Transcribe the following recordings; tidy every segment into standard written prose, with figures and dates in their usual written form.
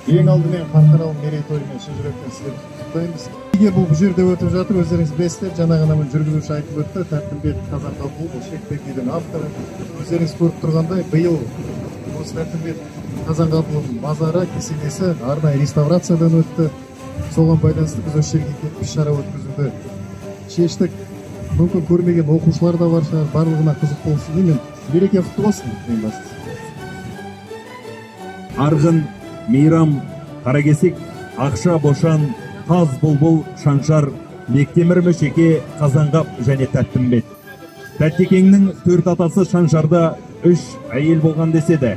Ең алдымен халықаралық мерейтоймен шын жүректен сіздерді құттықтаймыз. Егер бұл жерде өтіп жатыр, өздеріңіз білесіздер, жаңа ғана жүргізуші айтып өтті, Тәттімбет Қазанғапұлы, бұл Шекпек-бидің авторы. Өздеріңіз көріп тұрғандай, биыл осы Тәттімбет Қазанғапұлының мазары, кесенесі арнайы реставрациядан өтті. Соған байланысты біз осы жерге келіп іс-шара өткізуді шештік. Мүмкін көрмеген оқушылар да бар шығар, барлығына қызық болсын деймін. Береке құтты болсын, ең бастысы. Арғын, Мейрам, Қаракесек, Ақша, Бошан, Қаз, Бұлбұл, Шаншар, Бектемір, Мөшеке, Қазанғап және Тәттімбет. Тәттекеңнің төрт атасы Шаншарда 3 әйел болған деседі.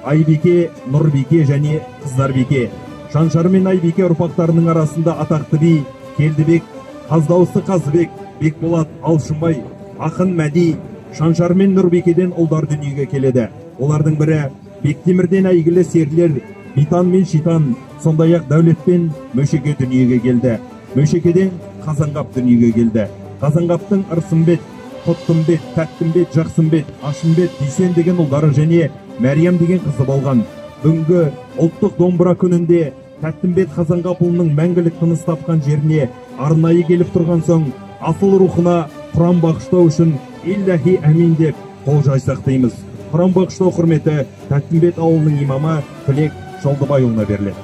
Айбике, Нұрбике және Қыздарбике. Шаншар мен Айбике ұрпақтарының арасында атақты би Келдібек, Қаздауысы Қазыбек, Бекболат, Алшынбай, Ақын Мәди, Шаншар мен Нұрбикеден ұлдар дүниеге келеді. Олардың бірі Бектемірден әйгілі серілер Битан мен Шитан, сондай-ақ Дәулет пен Мөшеке дүниеге келді. Мөшекеден Қазанғап дүниеге келді. Қазанғаптың Ырсымбет, Құттымбет, Тәттімбет, Жақсымбет, Ашынбет, Дүйсен деген ұлдары және Мәриям деген қызы болған. Бүгінгі ұлттық домбыра күнінде Тәттімбет Қазанғапұлының мәңгілік тыныс тапқан жеріне арнайы келіп тұрған соң, асыл рухына құран бағыштау үшін Иллахи әмин деп қол жайсақ дейміз. Құран бағыштау құрметі Тәттімбет ауылының имамы Тілек Жолдыбайұлына беріледі.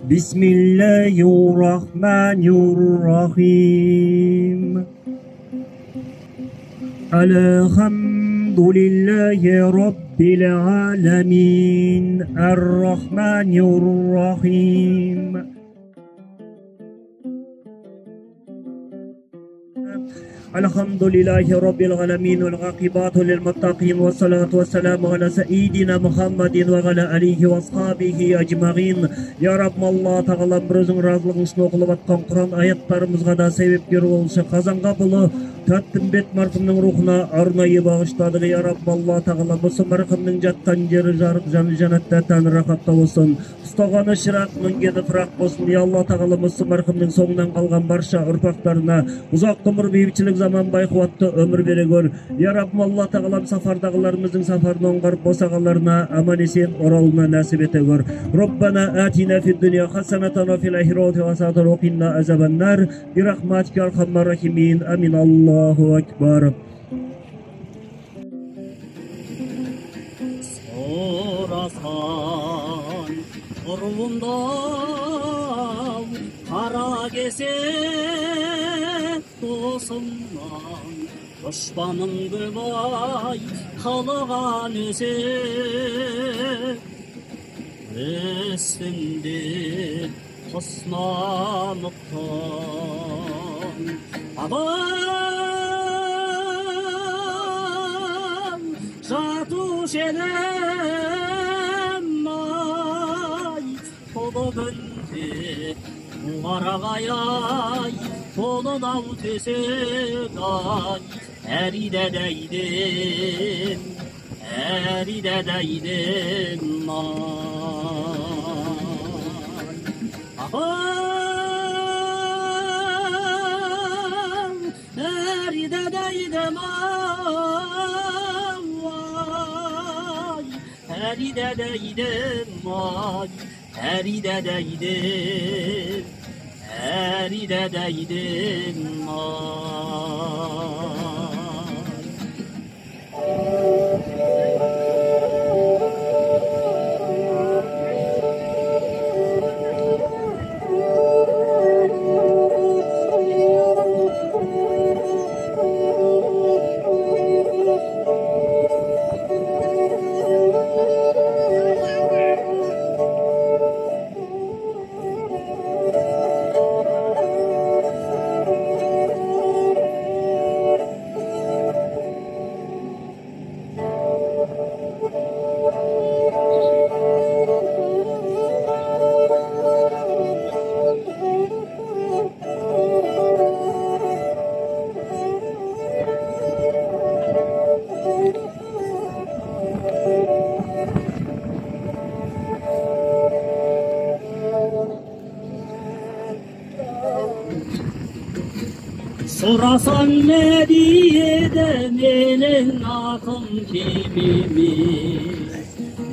Bismillahirrahmanirrahim. Elhamdülillahi Rabbil alemin. Errahmanirrahim. Elhamdülillahi Rabbil alemin. Vel gâkibâtu lil muttaqin. Ve salatu ve selamu ala seyyidina Muhammedin ve ala alihi ve ashabihi ecma'in. Ya Rabbim Allah Teala özün razılığın için okulup atkan Kur'an ayetlerimizga da sebepkar oluşu Қазанғапұлы Тәттімбет марқұмның рухына арнайы бағыштадық. Я Rabbim Allah Teala осы марқұмның жатқан жері жарық жаны жанатта тәні рахатта болсын. Ұстағаны шырақ мінгені фырақ болсын. Я Allah Teala осы марқұмның соңынан қалған барша ұрпақтарына ұзақ ғұмыр бейбітшілік заман бай қуатты өмір бере көр. Я Rabbim Allah Teala сафардағыларымыздың сафарын оңғарып босағаларына аман есен оралына нәсіп ете көр. Rabbana atina fid dunya hasanatan ve fil ahireti hasanatan ve qina azabannar. Bi rahmatika ya erhamer rahimin. Amin. Allahu ekber. Sorasan urvundan Қаракесек досымнан дұшпаныңды бай қалған өсек үстінде құснамықтан абам жатушы едім ай толы күнде Қарағай толы дау төсек ай әридәдәйден Sorasan ne diye de menin atım kimimiz,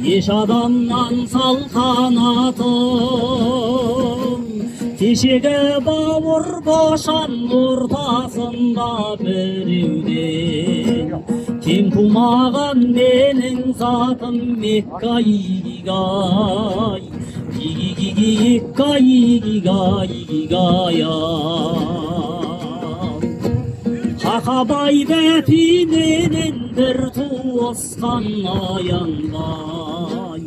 eş adamdan saltanatım. Tişege bavur boşan ortasında birivden, kim tumağan menin zatım Mekkay gigay, gigay gigaya. Hakabay bepininin bir tuğuskan ayanbay,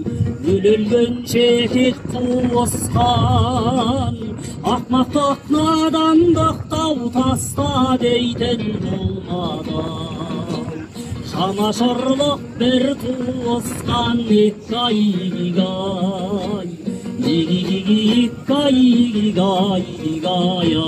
Gülülgün çekik tuğuskan, akmaktak nadandık tav tasta deyten bulmadan. Şamaşırlık bir tuğuskan ikkay gigay, gigay gigaya.